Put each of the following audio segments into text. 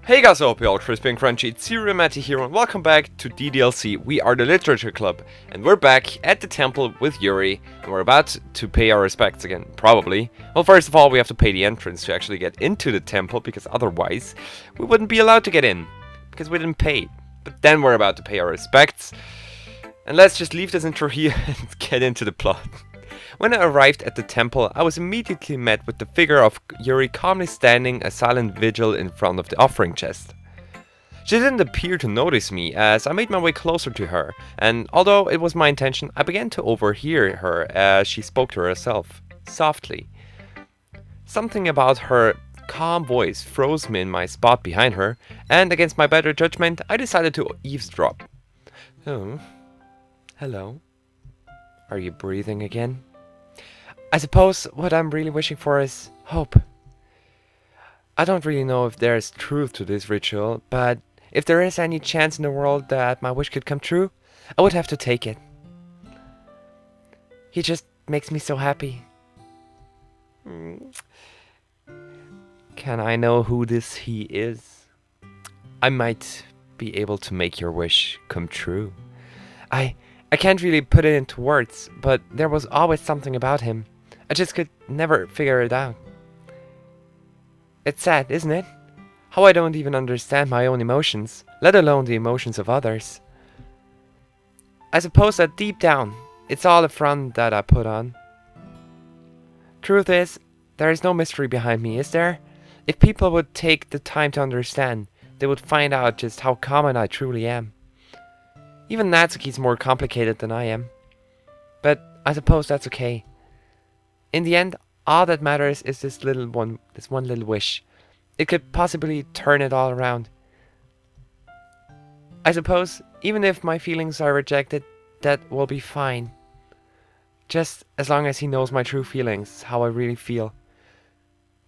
Hey guys, I hope you all crispy and crunchy. It's CerealMaty here and welcome back to DDLC. We are the Literature Club and we're back at the temple with Yuri and we're about to pay our respects again, probably. Well, first of all, we have to pay the entrance to actually get into the temple because otherwise we wouldn't be allowed to get in because we didn't pay. But then we're about to pay our respects and let's just leave this intro here and get into the plot. When I arrived at the temple, I was immediately met with the figure of Yuri calmly standing a silent vigil in front of the offering chest. She didn't appear to notice me as I made my way closer to her, and although it was my intention, I began to overhear her as she spoke to herself, softly. Something about her calm voice froze me in my spot behind her, and against my better judgment, I decided to eavesdrop. Oh, hello. Are you breathing again? I suppose what I'm really wishing for is hope. I don't really know if there's truth to this ritual, but if there is any chance in the world that my wish could come true, I would have to take it. He just makes me so happy. Can I know who this he is? I might be able to make your wish come true. I can't really put it into words, but there was always something about him. I just could never figure it out. It's sad, isn't it? How I don't even understand my own emotions, let alone the emotions of others. I suppose that deep down, it's all a front that I put on. Truth is, there is no mystery behind me, is there? If people would take the time to understand, they would find out just how common I truly am. Even Natsuki's more complicated than I am. But I suppose that's okay. In the end, all that matters is this one little wish. It could possibly turn it all around. I suppose, even if my feelings are rejected, that will be fine. Just as long as he knows my true feelings, how I really feel.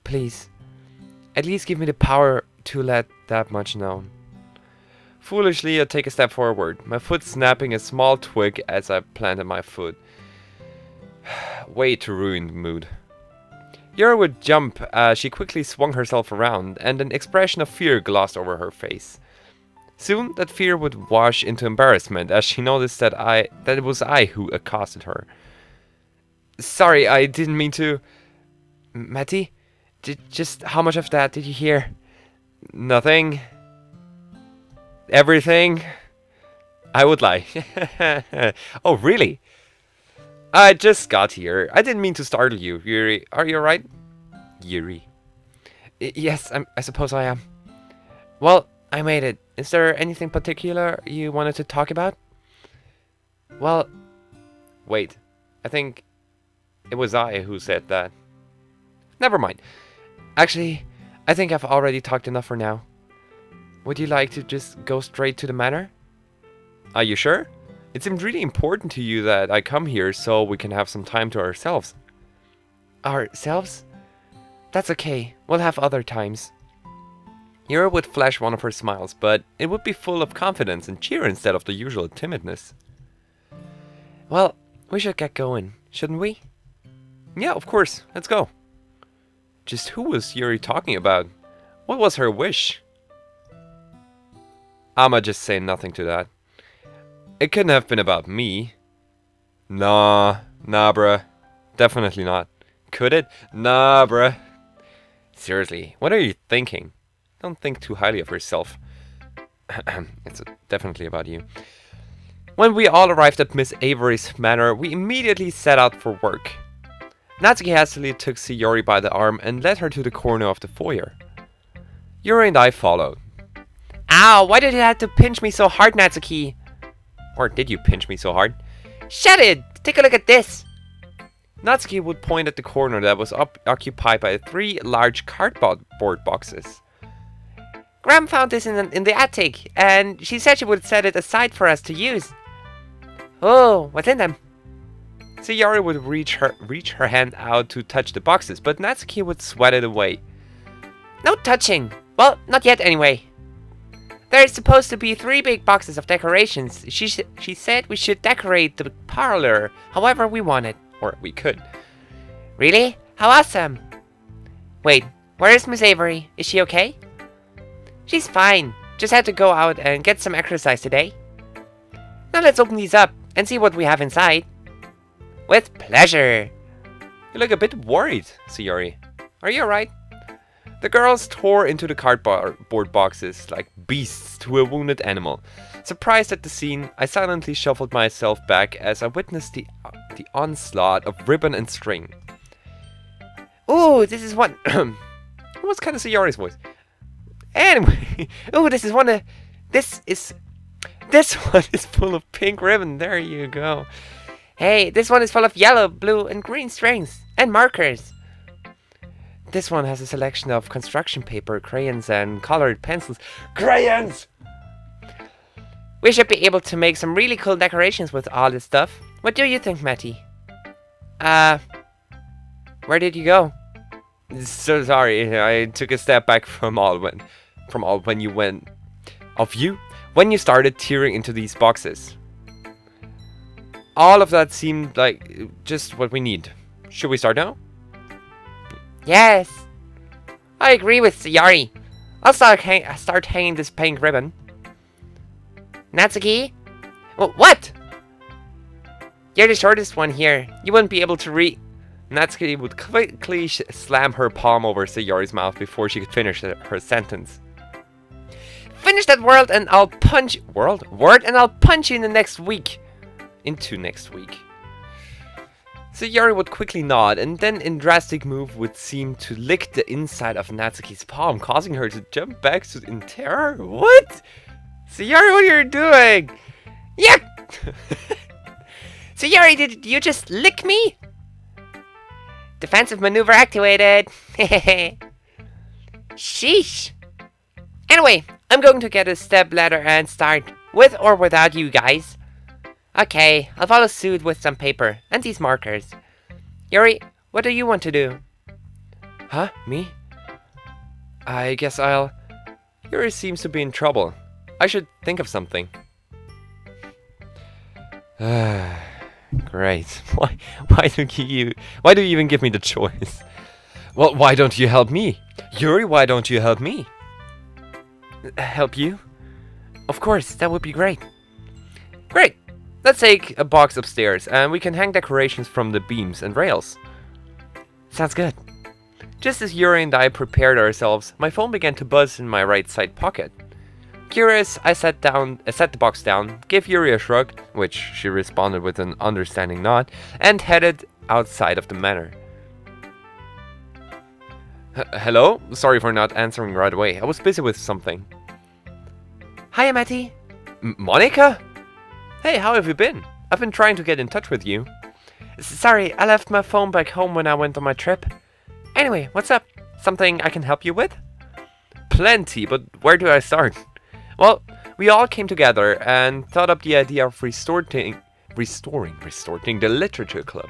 Please, at least give me the power to let that much known. Foolishly, I take a step forward, my foot snapping a small twig as I planted my foot. Way to ruin the mood. Yuri would jump as she quickly swung herself around, and an expression of fear glossed over her face. Soon, that fear would wash into embarrassment as she noticed that it was I who accosted her. Sorry, I didn't mean to... Matty? Just how much of that did you hear? Nothing. Everything? I would lie. Oh, really? I just got here. I didn't mean to startle you, Yuri. Are you alright? Yuri. Yes, I suppose I am. Well, I made it. Is there anything particular you wanted to talk about? Well, wait. I think it was I who said that. Never mind. Actually, I think I've already talked enough for now. Would you like to just go straight to the manor? Are you sure? It seemed really important to you that I come here so we can have some time to ourselves. Ourselves? That's okay. We'll have other times. Yuri would flash one of her smiles, but it would be full of confidence and cheer instead of the usual timidness. Well, we should get going, shouldn't we? Yeah, of course. Let's go. Just who was Yuri talking about? What was her wish? I'ma just say nothing to that. It couldn't have been about me. Nah, bruh. Definitely not. Could it? Nah, bruh. Seriously, what are you thinking? Don't think too highly of yourself. It's definitely about you. When we all arrived at Miss Abery's manor, we immediately set out for work. Natsuki hastily took Yuri by the arm and led her to the corner of the foyer. Yuri and I followed. Ow, why did you have to pinch me so hard, Natsuki? Or did you pinch me so hard? Shut it! Take a look at this! Natsuki would point at the corner that was occupied by 3 large cardboard boxes. Gram found this in the attic, and she said she would set it aside for us to use. Oh, what's in them? Yuri would reach her hand out to touch the boxes, but Natsuki would sweat it away. No touching! Well, not yet anyway. There's supposed to be 3 big boxes of decorations. She said we should decorate the parlor however we wanted. Or we could. Really? How awesome! Wait, where is Miss Abery? Is she okay? She's fine. Just had to go out and get some exercise today. Now let's open these up and see what we have inside. With pleasure. You look a bit worried, Yuri. Are you alright? The girls tore into the cardboard boxes like beasts to a wounded animal. Surprised at the scene, I silently shuffled myself back as I witnessed the onslaught of ribbon and string. Ooh, this is one. It was kind of Yuri's voice. Anyway, ooh, this one is full of pink ribbon. There you go. Hey, this one is full of yellow, blue, and green strings and markers. This one has a selection of construction paper, crayons, and colored pencils. Crayons! We should be able to make some really cool decorations with all this stuff. What do you think, Matty? Where did you go? So sorry, I took a step back when you started tearing into these boxes. All of that seemed like just what we need. Should we start now? Yes. I agree with Yuri. I'll start hanging this pink ribbon. Natsuki? What? You're the shortest one here. You wouldn't be able to read. Natsuki would quickly slam her palm over Sayori's mouth before she could finish her sentence. Finish that word and I'll punch you in the next week. Into next week. Sayori would quickly nod, and then in drastic move would seem to lick the inside of Natsuki's palm, causing her to jump back in terror. What? Sayori, what are you doing? Yuck! Sayori, did you just lick me? Defensive maneuver activated. Sheesh. Anyway, I'm going to get a step ladder and start, with or without you guys. Okay, I'll follow suit with some paper and these markers. Yuri, what do you want to do? Huh? Me? I guess I'll... Yuri seems to be in trouble. I should think of something. Great. Why do you even give me the choice? Well, why don't you help me? Yuri, why don't you help me? Help you? Of course, that would be great. Great. Let's take a box upstairs and we can hang decorations from the beams and rails. Sounds good. Just as Yuri and I prepared ourselves, my phone began to buzz in my right side pocket. Curious, I set the box down, gave Yuri a shrug, which she responded with an understanding nod, and headed outside of the manor. Hello? Sorry for not answering right away. I was busy with something. Hiya, Matty. Monica? Hey, how have you been? I've been trying to get in touch with you. Sorry, I left my phone back home when I went on my trip. Anyway, what's up? Something I can help you with? Plenty, but where do I start? Well, we all came together and thought up the idea of restoring the literature club.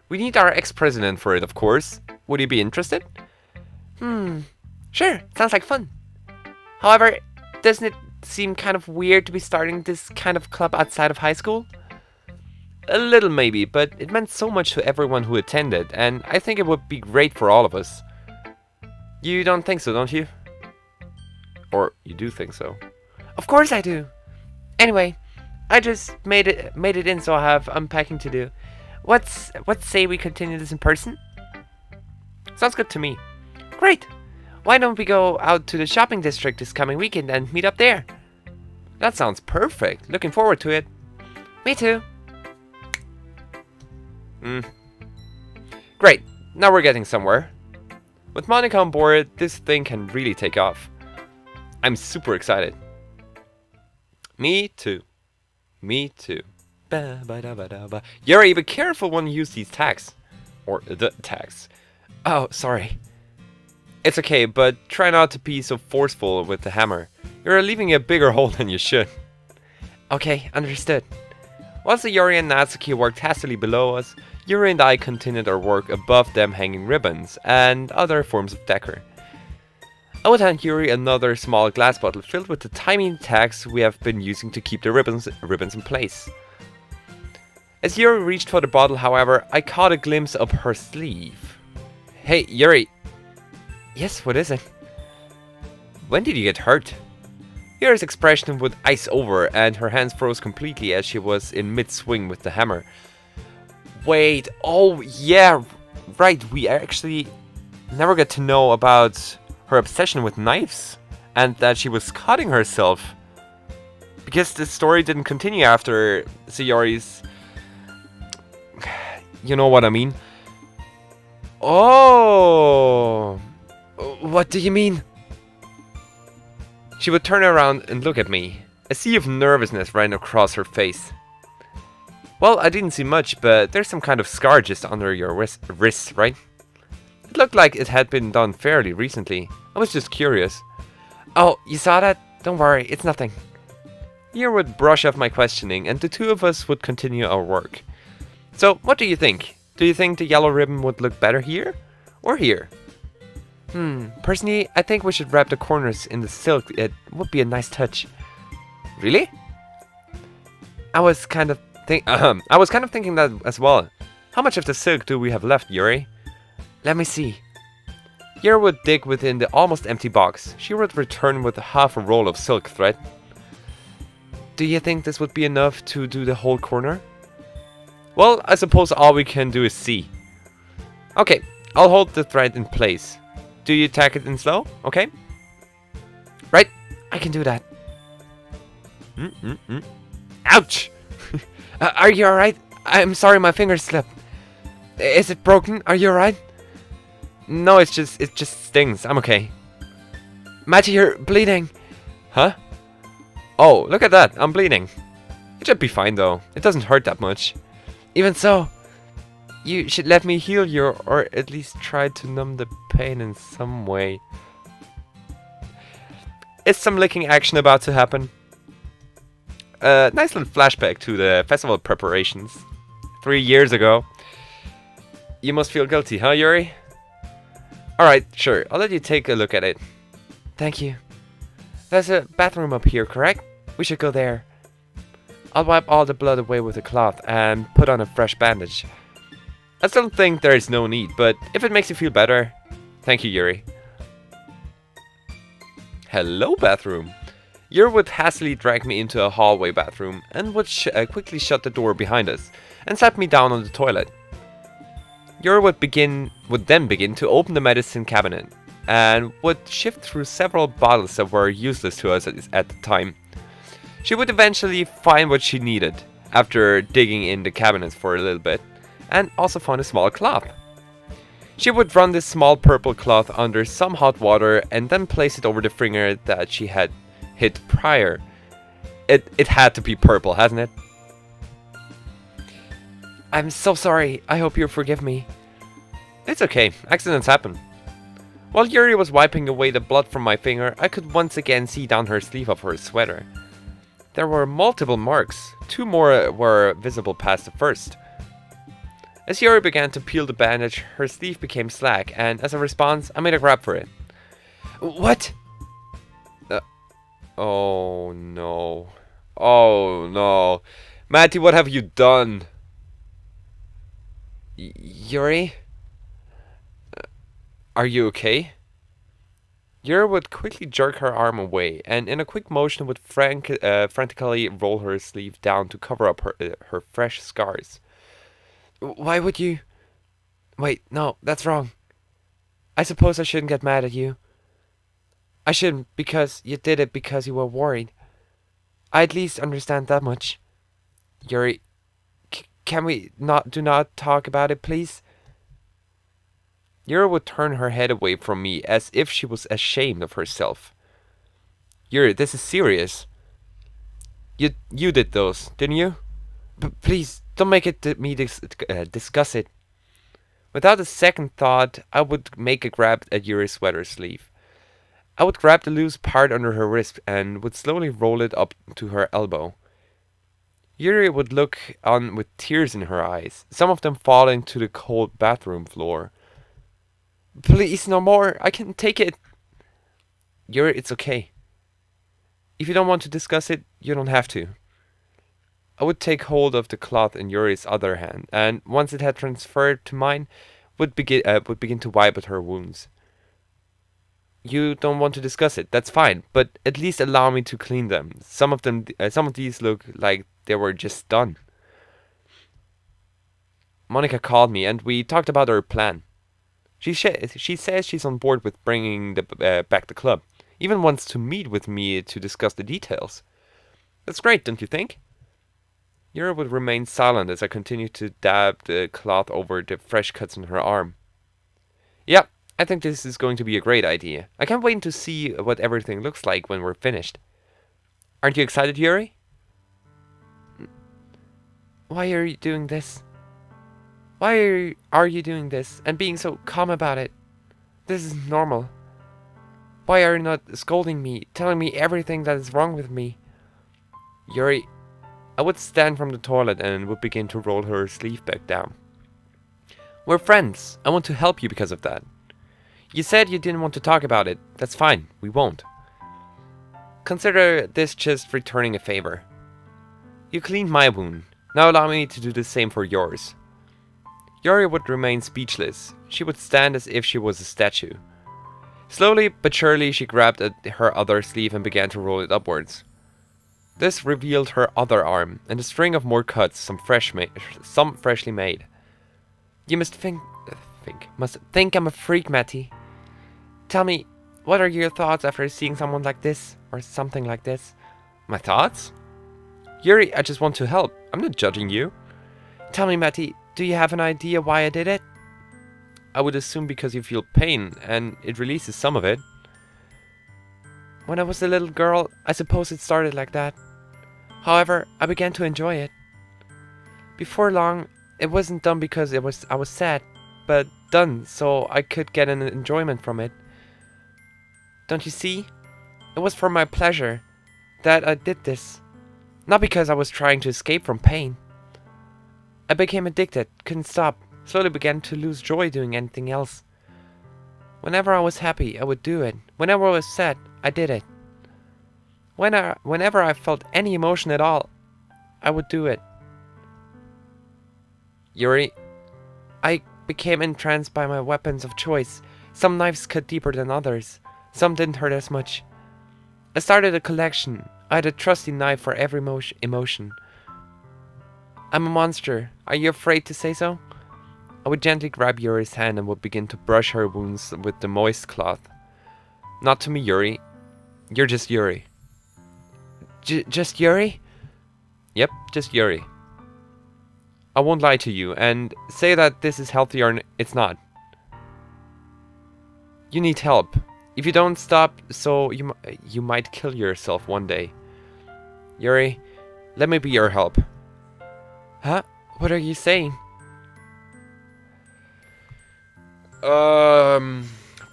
We need our ex-president for it, of course. Would you be interested? Sure, sounds like fun. However, doesn't it seem kind of weird to be starting this kind of club outside of high school? A little maybe, but it meant so much to everyone who attended, and I think it would be great for all of us. You don't think so, don't you? Or you do think so? Of course I do. Anyway, I just made it in, so I have unpacking to do. Let's say we continue this in person? Sounds good to me. Great. Why don't we go out to the shopping district this coming weekend and meet up there? That sounds perfect. Looking forward to it. Me too. Great. Now we're getting somewhere. With Monica on board, this thing can really take off. I'm super excited. Me too. Me too. Ba-ba-da-ba-da-ba. Yuri, be careful when you use these tags. Or the tags. Oh, sorry. It's okay, but try not to be so forceful with the hammer. You're leaving a bigger hole than you should. Okay, understood. Whilst Yuri and Natsuki worked hastily below us, Yuri and I continued our work above them, hanging ribbons and other forms of decor. I would hand Yuri another small glass bottle filled with the tiny tags we have been using to keep the ribbons in place. As Yuri reached for the bottle, however, I caught a glimpse of her sleeve. Hey, Yuri. Yes, what is it? When did you get hurt? Yuri's expression would ice over, and her hands froze completely as she was in mid-swing with the hammer. Wait, oh yeah, right, we actually never get to know about her obsession with knives, and that she was cutting herself. Because the story didn't continue after Yuri's... You know what I mean? Oh, what do you mean? She would turn around and look at me. A sea of nervousness ran across her face. Well, I didn't see much, but there's some kind of scar just under your wrist, right? It looked like it had been done fairly recently. I was just curious. Oh, you saw that? Don't worry, it's nothing. Yuri would brush off my questioning, and the two of us would continue our work. So, what do you think? Do you think the yellow ribbon would look better here? Or here? Personally, I think we should wrap the corners in the silk. It would be a nice touch. Really? I was kind of thinking that as well. How much of the silk do we have left, Yuri? Let me see. Yuri would dig within the almost empty box. She would return with half a roll of silk thread. Do you think this would be enough to do the whole corner? Well, I suppose all we can do is see. Okay, I'll hold the thread in place. Do you tack it in slow? Okay? Right, I can do that. Ouch! Are you alright? I'm sorry, my finger slipped. Is it broken? Are you alright? No, it just stings. I'm okay. Matty, you're bleeding. Huh? Oh, look at that. I'm bleeding. It should be fine though. It doesn't hurt that much. Even so, you should let me heal you, or at least try to numb the pain in some way. Is some licking action about to happen? Nice little flashback to the festival preparations. 3 years ago. You must feel guilty, huh, Yuri? Alright, sure. I'll let you take a look at it. Thank you. There's a bathroom up here, correct? We should go there. I'll wipe all the blood away with a cloth and put on a fresh bandage. I still think there is no need, but if it makes you feel better... Thank you, Yuri. Hello, bathroom. Yuri would hastily drag me into a hallway bathroom and would quickly shut the door behind us and sat me down on the toilet. Yuri would then begin to open the medicine cabinet and would shift through several bottles that were useless to us at the time. She would eventually find what she needed after digging in the cabinets for a little bit, and also found a small cloth. She would run this small purple cloth under some hot water and then place it over the finger that she had hit prior. It had to be purple, hasn't it? I'm so sorry. I hope you forgive me. It's okay. Accidents happen. While Yuri was wiping away the blood from my finger, I could once again see down her sleeve of her sweater. There were multiple marks. 2 more were visible past the first. As Yuri began to peel the bandage, her sleeve became slack, and as a response, I made a grab for it. What? Oh no. Oh no. Matty, what have you done? Yuri? Are you okay? Yuri would quickly jerk her arm away, and in a quick motion would frantically roll her sleeve down to cover up her fresh scars. Why would you... Wait, no, that's wrong. I suppose I shouldn't get mad at you. I shouldn't, because you did it because you were worried. I at least understand that much. Yuri, can we do not talk about it, please? Yuri would turn her head away from me as if she was ashamed of herself. Yuri, this is serious. You did those, didn't you? Please, don't make it me discuss it. Without a second thought, I would make a grab at Yuri's sweater sleeve. I would grab the loose part under her wrist and would slowly roll it up to her elbow. Yuri would look on with tears in her eyes, some of them falling to the cold bathroom floor. Please, no more. I can take it. Yuri, it's okay. If you don't want to discuss it, you don't have to. I would take hold of the cloth in Yuri's other hand, and once it had transferred to mine, would begin to wipe at her wounds. you don't want to discuss it. That's fine, but at least allow me to clean them. Some of these look like they were just done. Monica called me and we talked about our plan. She says she's on board with bringing back the club. Even wants to meet with me to discuss the details. That's great, don't you think? Yuri would remain silent as I continued to dab the cloth over the fresh cuts on her arm. Yeah, I think this is going to be a great idea. I can't wait to see what everything looks like when we're finished. Aren't you excited, Yuri? Why are you doing this? Why are you doing this and being so calm about it? This is normal. Why are you not scolding me, telling me everything that is wrong with me? Yuri, I would stand from the toilet and would begin to roll her sleeve back down. We're friends. I want to help you because of that. You said you didn't want to talk about it. That's fine. We won't. Consider this just returning a favor. You cleaned my wound. Now allow me to do the same for yours. Yuri would remain speechless. She would stand as if she was a statue. Slowly but surely she grabbed at her other sleeve and began to roll it upwards. This revealed her other arm, and a string of more cuts, some freshly made. You must think I'm a freak, Matty. Tell me, what are your thoughts after seeing someone like this, or something like this? My thoughts? Yuri, I just want to help. I'm not judging you. Tell me, Matty, do you have an idea why I did it? I would assume because you feel pain, and it releases some of it. When I was a little girl, I suppose it started like that. However, I began to enjoy it. Before long, it wasn't done because I was sad, but done so I could get an enjoyment from it. Don't you see? It was for my pleasure that I did this, not because I was trying to escape from pain. I became addicted, couldn't stop, slowly began to lose joy doing anything else. Whenever I was happy, I would do it. Whenever I was sad, I did it. Whenever I felt any emotion at all, I would do it. Yuri, I became entranced by my weapons of choice. Some knives cut deeper than others. Some didn't hurt as much. I started a collection. I had a trusty knife for every emotion. I'm a monster. Are you afraid to say so? I would gently grab Yuri's hand and would begin to brush her wounds with the moist cloth. Not to me, Yuri. You're just Yuri. Just Yuri? Yep, just Yuri. I won't lie to you and say that this is healthy or it's not. You need help. If you don't stop, so you might kill yourself one day. Yuri, let me be your help. Huh? What are you saying?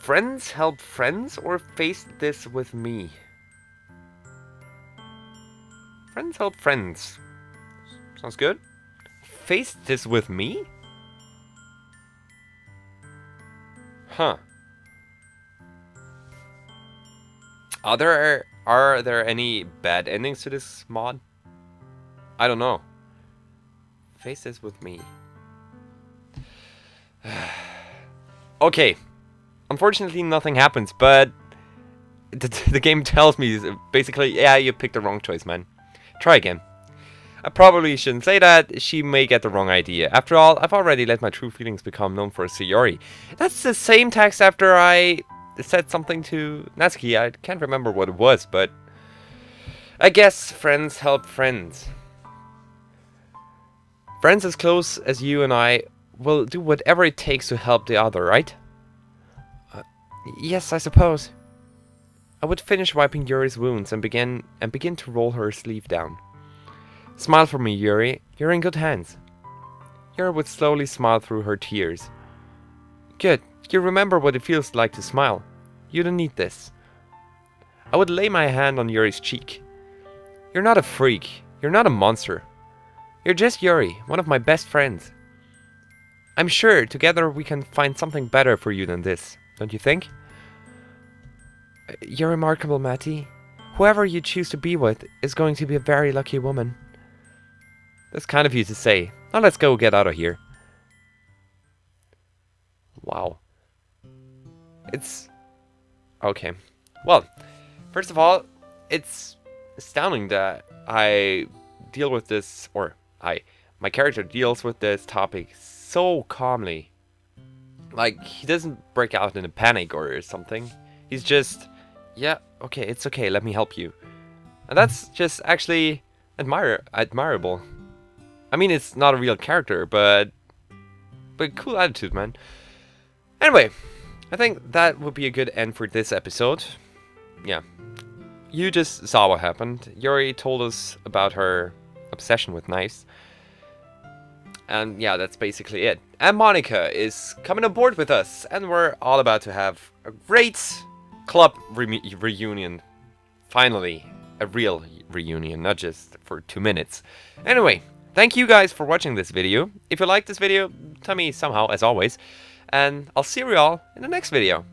Friends help friends or face this with me? Friends help friends. Sounds good. Face this with me? Huh. Are there any bad endings to this mod? I don't know. Face this with me. Okay. Unfortunately, nothing happens, but the game tells me basically, yeah, you picked the wrong choice, man. Try again. I probably shouldn't say that. She may get the wrong idea. After all, I've already let my true feelings become known for Yuri. That's the same text after I said something to Natsuki. I can't remember what it was, but I guess friends help friends. Friends as close as you and I will do whatever it takes to help the other, right? Yes, I suppose. I would finish wiping Yuri's wounds and begin to roll her sleeve down. Smile for me, Yuri. You're in good hands. Yuri would slowly smile through her tears. Good. You remember what it feels like to smile. You don't need this. I would lay my hand on Yuri's cheek. You're not a freak. You're not a monster. You're just Yuri, one of my best friends. I'm sure together we can find something better for you than this. Don't you think? You're remarkable, Matty. Whoever you choose to be with is going to be a very lucky woman. That's kind of you to say. Now let's go get out of here. Wow. Okay. Well, first of all, it's astounding that I deal with this, or my character deals with this topic so calmly. Like, he doesn't break out in a panic or something. He's just, yeah, okay, it's okay, let me help you. And that's just actually admirable. I mean, it's not a real character, but cool attitude, man. Anyway, I think that would be a good end for this episode. Yeah. You just saw what happened. Yuri told us about her obsession with knives. And yeah, that's basically it. And Monica is coming aboard with us. And we're all about to have a great club reunion. Finally, a real reunion, not just for 2 minutes. Anyway, thank you guys for watching this video. If you liked this video, tell me somehow, as always. And I'll see you all in the next video.